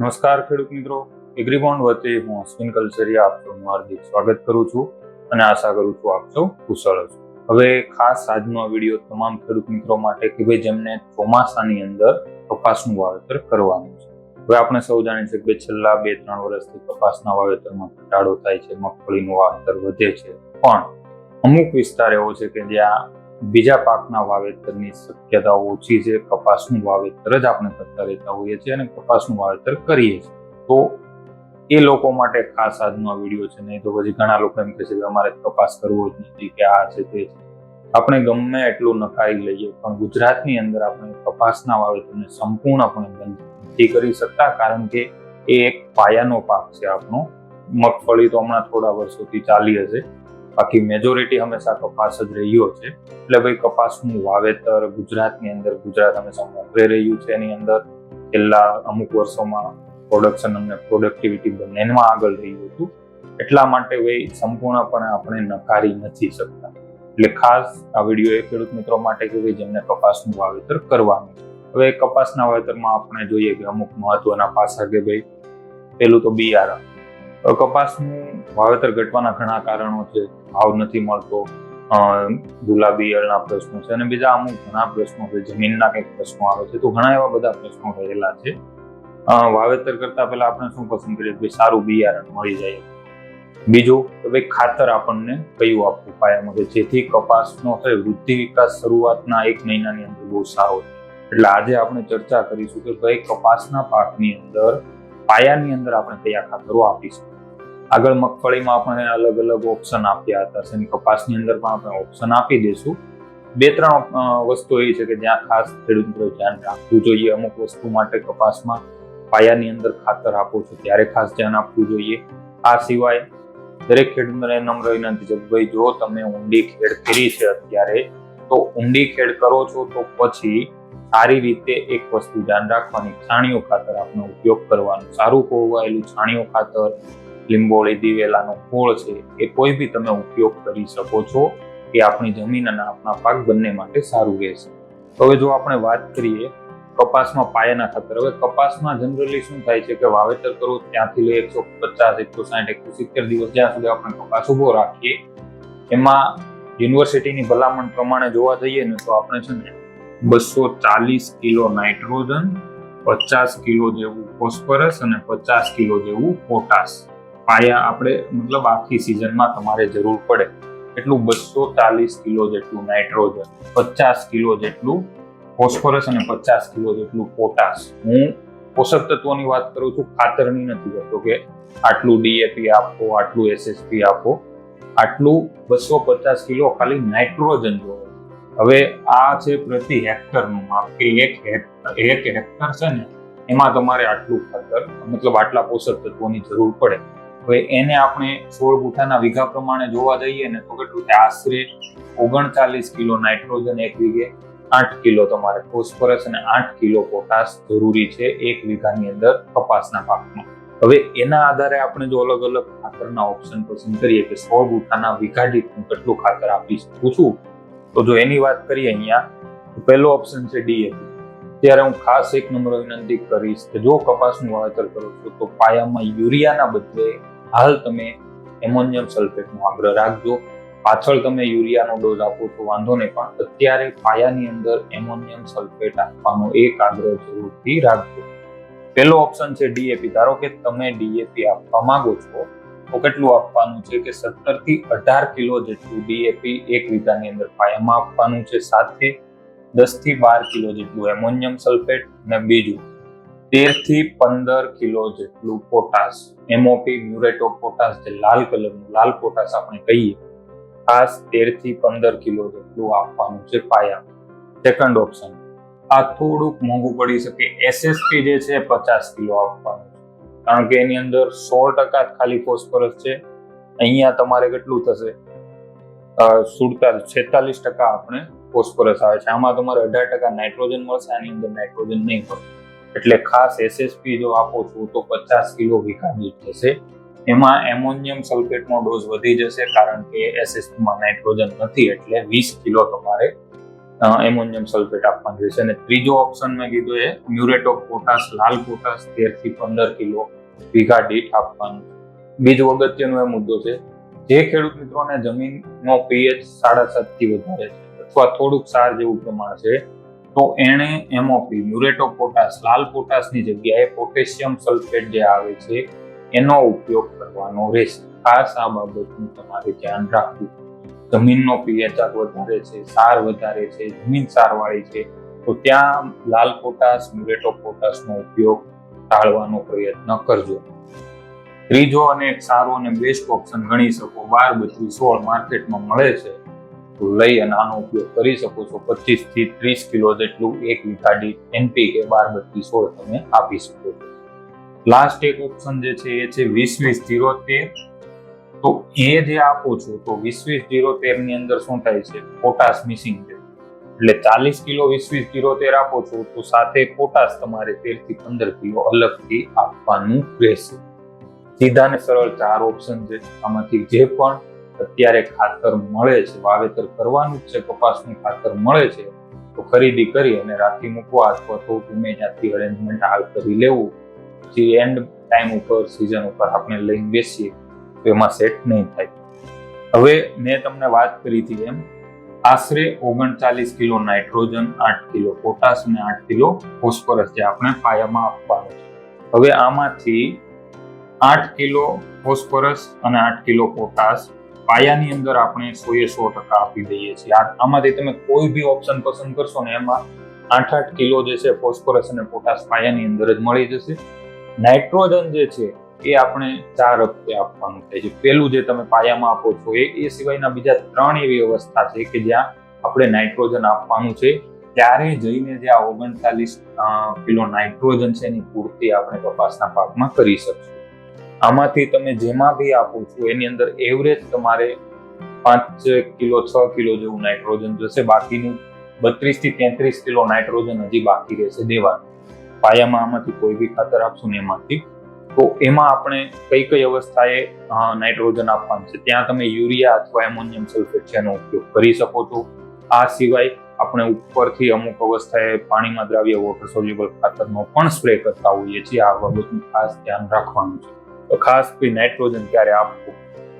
નમસ્કાર ખેડૂત મિત્રો, એગ્રીબોન્ડ વતી હું અશ્વિન કલસરિયા આપ સૌનું હાર્દિક સ્વાગત કરું છું અને આશા કરું છું આપ સૌ કુશળ હશો. હવે ખાસ આજનો વિડીયો તમામ ખેડૂત મિત્રો માટે કે ભાઈ જેમને ચોમાસાની અંદર કપાસનું વાવેતર કરવાનું છે. હવે આપણે સૌ જાણીએ છીએ કે છેલ્લા 2-3 વર્ષથી કપાસના વાવેતરમાં ઘટાડો થાય છે, મગફળીનું વાવેતર વધે છે, પણ અમુક વિસ્તાર એવો છે કે જ્યાં બીજા પાકના વાવેતરની શક્યતાઓ ઓછી છે, કપાસનું વાવેતર જ આપણે કરતા રહેતા હોઈએ છીએ અને કપાસનું વાવેતર કરીએ છીએ. તો એ લોકો માટે ખાસ આજનો વિડીયો છે. નહીં તો પછી ઘણા લોકો એમ કહે છે કે અમારે કપાસ કરવો જ નથી કે આ છે તે છે. આપણે ગમે એટલું નકારી લઈએ પણ ગુજરાતની અંદર આપણે કપાસના વાવેતરને સંપૂર્ણપણે બંધ નથી કરી શકતા, કારણ કે એ એક પાયાનો પાક છે આપણો. મગફળી તો હમણાં થોડા વર્ષોથી ચાલી હશે, બાકી મેજોરિટી હંમેશા કપાસ જ રહ્યો છે. એટલે ભાઈ કપાસનું વાવેતર ગુજરાતની અંદર, ગુજરાત હંમેશા મોખરે રહ્યું છે. એની અંદર છેલ્લા અમુક વર્ષોમાં પ્રોડક્શન અને પ્રોડક્ટિવિટી બંનેમાં આગળ રહ્યું હતું. એટલા માટે ભાઈ સંપૂર્ણપણે આપણે નકારી નથી શકતા. એટલે ખાસ આ વિડીયો એ ખેડૂત મિત્રો માટે કે ભાઈ જેમને કપાસનું વાવેતર કરવાનું. હવે કપાસના વાવેતરમાં આપણે જોઈએ કે અમુક મહત્વના પાસા કે ભાઈ પેલું તો બિયારણ. કપાસનું વાવેતર ઘટવાના ઘણા કારણો છે. ભાવ નથી મળતો, ગુલાબી ઈયળના પ્રશ્નો છે અને બીજા અમુક ઘણા પ્રશ્નો છે, જમીનના કંઈક પ્રશ્નો આવે છે. તો ઘણા એવા બધા પ્રશ્નો રહેલા છે. વાવેતર કરતા પહેલા આપણે શું પસંદ કરીએ કે સારું બિયારણ મળી જાય. બીજું કે ભાઈ ખાતર આપણને કયું આપવું પાયામાં કે જેથી કપાસનો વૃદ્ધિ વિકાસ શરૂઆતના 1 મહિનાની અંદર બહુ સારો. એટલે આજે આપણે ચર્ચા કરીશું કે ભાઈ કપાસના પાકની અંદર પાયાની અંદર આપણે કયા ખાતરો આપીશું. આગળ મગફળીમાં આપણે અલગ અલગ ઓપ્શન આપ્યા હતા, કપાસની અંદર પણ આપણે ઓપ્શન આપી દઈશું. 2-3 વસ્તુ એવી છે કે જ્યાં ખાસ ખેડૂત મિત્રો ધ્યાન રાખવું જોઈએ. અમુક વસ્તુ માટે કપાસમાં પાયાની અંદર ખાતર આપો છો ત્યારે ખાસ ધ્યાન આપવું જોઈએ. આ સિવાય દરેક ખેડૂતોને નમ્ર વિનંતી છે ભાઈ જો તમે ઊંડી ખેડ કરી છે અત્યારે, તો ઊંડી ખેડ કરો છો તો પછી સારી રીતે એક વસ્તુ ધ્યાન રાખવાની, છાણિયું ખાતર આપનો ઉપયોગ કરવાનો. સારું કોવાયેલું છાણિયું ખાતર, લીંબોળી, દિવેલાનો ખોળ છે, એ કોઈ બી તમે ઉપયોગ કરી શકો છો. એ આપણી જમીન અને આપણા પાક બંને માટે સારું રહેશે. હવે જો આપણે વાત કરીએ કપાસમાં પાયાના ખાતર. હવે કપાસમાં જનરલી શું થાય છે કે વાવેતર કરો ત્યાંથી લઈ 150, 160, 170 દિવસ જ્યાં સુધી આપણે કપાસ ઉભો રાખીએ, એમાં યુનિવર્સિટીની ભલામણ પ્રમાણે જોવા જઈએ ને તો આપણે છે ને 240 કિલો નાઇટ્રોજન, 50 કિલો જેવું ફોસ્ફરસ અને 50 કિલો જેવું પોટાશ પાયા આપણે મતલબ આખી સિઝનમાં તમારે જરૂર પડે એટલું 240 કિલો જેટલું નાઇટ્રોજન, 50 કિલો જેટલું ફોસ્ફરસ અને 50 કિલો જેટલું પોટાશ. હું પોષક તત્વોની વાત કરું છું, ખાતરની નથી કરતો કે આટલું ડીએપી આપો, આટલું એસએસપી આપો. આટલું 250 કિલો ખાલી નાઇટ્રોજન જોવે. હવે આ છે પ્રતિ હેક્ટરનું માપ કે એક હેક્ટર છે ને એમાં તમારે આટલું ખાતર મતલબ આટલા પોષક તત્વોની જરૂર પડે. હવે એને આપણે 16 ગુઠાના વીઘા પ્રમાણે જોવા જઈએ ને તો કેટલું થાય? આશરે 39 કિલો નાઇટ્રોજન એક વીઘે, 8 કિલો તમારે ફોસ્ફરસ અને 8 કિલો પોટાશ જરૂરી છે એક વીઘાની અંદર કપાસના પાકમાં. હવે એના આધારે આપણે જો અલગ અલગ ખાતરના ઓપ્શન પસંદ કરીએ કે 16 ગુઠાના વીઘા દીઠ હું કેટલું ખાતર આપી શકું છું, તો જો એની વાત કરીએ અહીંયા તો પહેલો ઓપ્શન છે ડીએપી. ત્યારે હું ખાસ એક નમ્ર વિનંતી કરીશ કે જો કપાસનું વાવેતર કરો છો તો પાયામાં યુરિયાના બદલે હાલ તમે એમોનિયમ સલ્ફેટનો આગ્રહ રાખજો. પાછળ તમે યુરિયાનો ડોઝ આપો તો વાંધો નહીં, પણ અત્યારે પાયાની અંદર એમોનિયમ સલ્ફેટ આપવાનો એક આગ્રહ જરૂરથી રાખજો. પહેલો ઓપ્શન છે ડીએપી. ધારો કે તમે ડીએપી આપવા માંગો છો તો કેટલું આપવાનું છે કે 17 થી 18 કિલો જેટલું ડીએપી એક વીઘાની અંદર પાયામાં આપવાનું છે, સાથે 10 થી 12 કિલો જેટલું એમોનિયમ સલ્ફેટ અને બીજું 13 થી 15 કિલો જેટલું potash, MOP muriate of potash, જે લાલ કલરનું લાલ પોટાશ આપણે કહીએ, ખાસ 13 થી 15 કિલો જેટલું આપવાનું છે પાયા. સેકન્ડ ઓપ્શન, આ થોડુંક મોંઘું પડી શકે, એસએસપી જે છે 50 કિલો આપવાનું છે, કારણ કે એની અંદર 16% ખાલી ફોસ્ફરસ છે. અહીંયા તમારે કેટલું થશે? 46% આપણે ફોસ્ફરસ આવે છે. આમાં તમારે 18% નાઇટ્રોજન મળશે, આની અંદર નાઇટ્રોજન નહીં મળે. એટલે ખાસ એસએસપી જો આપો છો તો 50 કિલો વીઘા દીઠ થશે. એમાં એમોનિયમ સલ્ફેટનો ડોઝ વધી જશે કારણ કે એસએસપીમાં નાઇટ્રોજન નથી, એટલે 20 કિલો તમારે એમોનિયમ સલ્ફેટ આપવાનું રહેશે. અને ત્રીજો ઓપ્શન મેં કીધું એ મ્યુરેટ ઓફ પોટાશ, લાલ પોટાશ 13 થી 15 કિલો વીઘા દીઠ આપવાનું. બીજો અગત્યનો એ મુદ્દો છે, જે ખેડૂત મિત્રોને જમીનનો પીએચ 7.5 થી વધારે છે અથવા થોડુંક સાર જેવું પ્રમાણ છે, તો એણે એમઓપી મ્યુરેટ ઓફ પોટાશ, લાલ પોટાશની જગ્યાએ પોટેશિયમ સલ્ફેટ જે આવે છે એનો ઉપયોગ કરવાનો રહેશે. ખાસ આ બાબતનું તમારે ધ્યાન રાખવું. જમીનનો પીએચ વધારે છે, સાર વધારે છે, જમીન સારવાળી છે, તો ત્યાં લાલ પોટાશ, મ્યુરેટ ઓફ પોટાશનો ઉપયોગ ટાળવાનો પ્રયત્ન કરજો. ત્રીજો અને એક સારો અને બેસ્ટ ઓપ્શન ગણી શકો 12-32-16 માર્કેટમાં મળે છે, તો લઈ અને આનો ઉપયોગ કરી શકો છો. 25 થી 30 કિલો જેટલું એક વીઘા દીઠ NPK 12-32-16 તમે આપી શકો છો. લાસ્ટ એક ઓપ્શન જે છે એ છે 20-20-0-13. તો એ જે આપો છો તો 20-20-0-13 ની અંદર શું થાય છે, પોટાશ મિસિંગ છે, એટલે 40 કિલો 20-20-0-13 આપો છો તો સાથે પોટાશ તમારે 13 થી 15 કિલો અલગથી આપવાનું રહેશે. સીધા ને સરળ 4 ઓપ્શન છે. આમાંથી જે પણ અત્યારે ખાતર મળે છે, વાવેતર કરવાનું છે, કપાસનું ખાતર મળે છે, તો ખરીદી કરી અને રાખી મૂકવા અથવા તો તમે ત્યાંથી અરેન્જમેન્ટ હાલ કરી લેવું. પછી એન્ડ ટાઈમ ઉપર, સિઝન ઉપર આપણે લઈને બેસીએ તો એમાં સેટ નહીં થાય. હવે મેં તમને વાત કરી હતી એમ આશરે 39 કિલો નાઇટ્રોજન, 8 કિલો પોટાશ અને 8 કિલો ફોસ્ફરસ જે આપણે પાયામાં આપવાનું છે. હવે આમાંથી 8 કિલો ફોસ્ફરસ અને 8 કિલો પોટાશ પાયાની અંદર આપણે 100% આપી દઈએ છીએ. આમાંથી તમે કોઈ બી ઓપ્શન પસંદ કરશો ને એમાં 8 કિલો જે છે ફોસ્ફરસ અને પોટાશ પાયાની અંદર જ મળી જશે. નાઇટ્રોજન જે છે એ આપણે 4 હપ્તે આપવાનું થાય છે. પેલું જે તમે પાયામાં આપો છો એ સિવાયના બીજા 3 એવી અવસ્થા છે કે જ્યાં આપણે નાઇટ્રોજન આપવાનું છે. ત્યારે જઈને જે આ 39 કિલો નાઇટ્રોજન છે એની પૂર્તિ આપણે કપાસના પાકમાં કરી શકશું. આમાંથી તમે જેમાં બી આપો છો એની અંદર એવરેજ તમારે 5 કિલો 6 કિલો જેવું નાઇટ્રોજન જશે. બાકીનું 32 થી 33 કિલો નાઇટ્રોજન હજી બાકી રહેશે દેવાનું. પાયામાં આમાંથી કોઈ બી ખાતર આપશું ને એમાંથી, તો એમાં આપણે કઈ કઈ અવસ્થાએ નાઇટ્રોજન આપવાનું છે ત્યાં તમે યુરિયા અથવા એમોનિયમ સલ્ફેટ છે એનો ઉપયોગ કરી શકો છો. આ સિવાય આપણે ઉપરથી અમુક અવસ્થાએ પાણીમાં દ્રાવ્ય વોટર સોલ્યુબલ ખાતરનો પણ સ્પ્રે કરતા હોઈએ છીએ. આ બાબતનું ખાસ ધ્યાન રાખવાનું છે. તો ખાસ કરી નાઇટ્રોજન ક્યારે આપવું,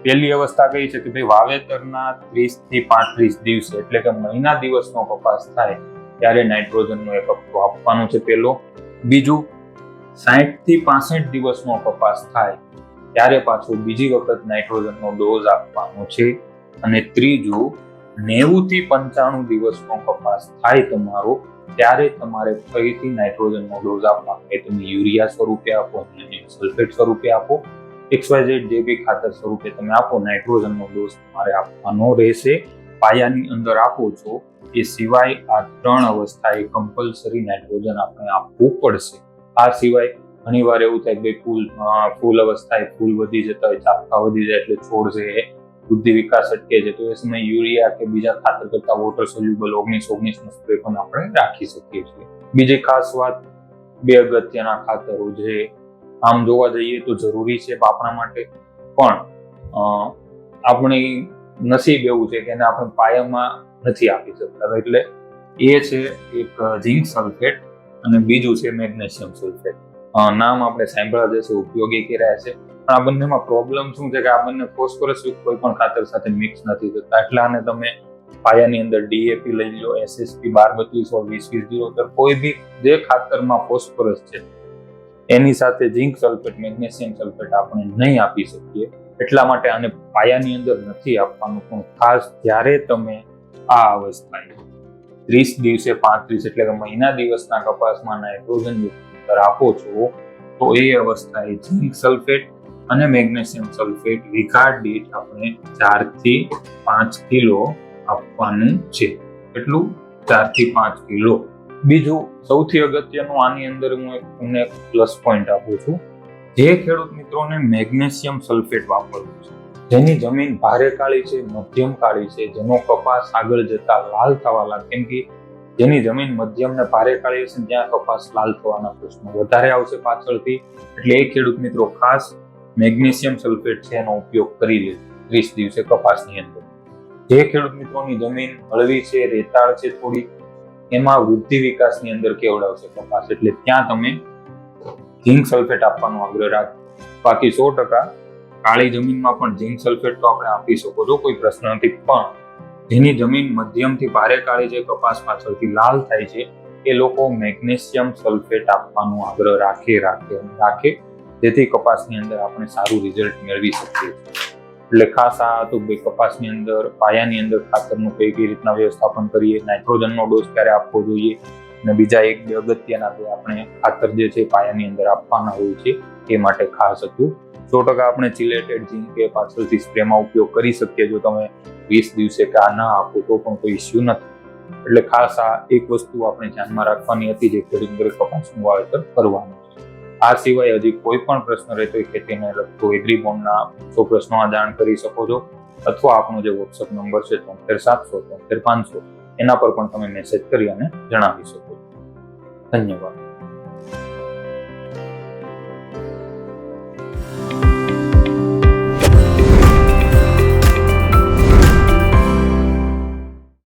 પહેલી અવસ્થા કઈ છે કે ભાઈ વાવેતરના 30 થી 35 દિવસે એટલે કે મહિના દિવસનો કપાસ થાય ત્યારે નાઇટ્રોજનનો એક હપ્તો આપવાનો છે પહેલો. બીજું 60 થી 65 દિવસનો કપાસ થાય ત્યારે પાછો બીજી વખત નાઇટ્રોજનનો ડોઝ આપવાનો છે. અને ત્રીજું 90 થી 95 દિવસનો કપાસ થાય તમારો ત્યારે તમારે ફરીથી નાઇટ્રોજનનો ડોઝ આપવાનો. એ તમે યુરિયા સ્વરૂપે આપો, સલ્ફેટ સ્વરૂપે આપો, XYZ જે બી ખાતર સ્વરૂપે તમે આપો, નાઇટ્રોજનનો ડોઝ તમારે આપવાનો રહેશે. પાયાની અંદર આપો છો એ સિવાય આ 3 અવસ્થાએ કમ્પલસરી નાઇટ્રોજન આપણે આપવું પડશે. આ સિવાય ઘણીવાર એવું થાય કે ફૂલ અવસ્થાએ ફૂલ વધી જતા હોય, ચાપકા વધી જાય એટલે છોડ છે વૃદ્ધિ વિકાસ અટકે છે, તો એ સમયે યુરિયા કે બીજા ખાતર કરતા વોટર સોલ્યુબલ 19-19 નો સ્પ્રે પણ આપણે રાખી શકીએ છીએ. બીજી ખાસ વાત, 2 અગત્યના ખાતરો જે આમ જોવા જઈએ તો જરૂરી છે આપણા માટે, પણ આપણી નસીબ એવું છે કે એને આપણે પાયામાં નથી આપી શકતા. એટલે એ છે એક ઝિંક સલ્ફેટ અને બીજું છે મેગ્નેશિયમ સલ્ફેટ. નામ આપણે સાંભળ્યા જશે, ઉપયોગી કર્યા છે, પણ આ બંનેમાં પ્રોબ્લેમ શું છે કે આ બંને ફોસ્ફરસ કોઈ પણ ખાતર સાથે મિક્સ નથી થતા. એટલે આને તમે પાયાની અંદર DAP લઈ લો, SSP 12-32-20-20-0 કોઈ બી જે ખાતરમાં ફોસ્ફરસ છે એની સાથે ઝિંક સલ્ફેટ, મેગ્નેશિયમ સલ્ફેટ આપણે નહીં આપી શકીએ. એટલા માટે આને પાયાની અંદર નથી આપવાનું. પણ ખાસ જ્યારે તમે આ અવસ્થાએ 30 દિવસે 35 એટલે કે મહિના દિવસના કપાસમાં નાઇટ્રોજન આપો છો તો એ અવસ્થાએ ઝિંક સલ્ફેટ અને મેગ્નેશિયમ સલ્ફેટ વીઘા દીઠ આપણે 4 થી 5 કિલો આપવાનું છે. એટલું 4 થી 5 કિલો. બીજું સૌથી અગત્યનું આની અંદર હું તમને પ્લસ પોઈન્ટ આપું છું. જે ખેડૂત મિત્રોને મેગ્નેશિયમ સલ્ફેટ વાપરવું છે, જેની જમીન ભારે કાળી છે, મધ્યમ કાળી છે, જેનો કપાસ આગળ જતા લાલ થવા લાગે, કેમ કે જેની જમીન મધ્યમ ને ભારે કાળી હશે ત્યાં કપાસ લાલ થવાના પ્રશ્નો વધારે આવશે પાછળથી. એટલે એ ખેડૂત મિત્રો ખાસ મેગ્નેશિયમ સલ્ફેટ છે એનો ઉપયોગ કરી લે 30 દિવસે કપાસની અંદર. જે ખેડૂત મિત્રોની જમીન હળવી છે, રેતાળ છે થોડી, એમાં વૃદ્ધિ વિકાસની અંદર કેવડાવશે કપાસ, એટલે ત્યાં તમે ઝીંક સલ્ફેટ આપવાનો આગ્રહ રાખો. બાકી 100% કાળી જમીનમાં પણ ઝીંક સલ્ફેટ તો આપણે આપી શકો છો, કોઈ પ્રશ્ન નથી. પણ જેની જમીન મધ્યમથી ભારે કાળી છે, કપાસ પાછળથી લાલ થાય છે, એ લોકો મેગ્નેશિયમ સલ્ફેટ આપવાનો આગ્રહ રાખે, જેથી કપાસની અંદર આપણે સારું રિઝલ્ટ મેળવી શકીએ. એટલે ખાસ આ હતું કે કપાસની અંદર પાયાની અંદર ખાતરનું કઈ રીતના વ્યવસ્થાપન કરીએ, નાઇટ્રોજનનો ડોઝ ક્યારે આપવો જોઈએ, અને બીજા 1-2 અગત્યના જે આપણે ખાતર જે છે પાયાની અંદર આપવાના હોય છે એ માટે ખાસ હતું. 100% આપણે ચિલેટેડ ઝીંક કે પાછળથી સ્પ્રેમાં ઉપયોગ કરી શકીએ. જો તમે 20 દિવસે કે આ ના આપો તો પણ કોઈ ઇસ્યુ નથી. એટલે ખાસ આ એક વસ્તુ આપણે ધ્યાનમાં રાખવાની હતી જે ખેડૂત કપાસનું વાવેતર કરવાનું છે. આ સિવાય હજી કોઈ પણ પ્રશ્ન રહેતો હોય ખેતીને લગતો એગ્રીબોન્ડના પ્રશ્નોમાં જાણ કરી શકો છો, અથવા આપણો જે વોટ્સઅપ નંબર છે 73 700 73 500 એના પર પણ તમે મેસેજ કરી અને જણાવી શકો છો. ધન્યવાદ.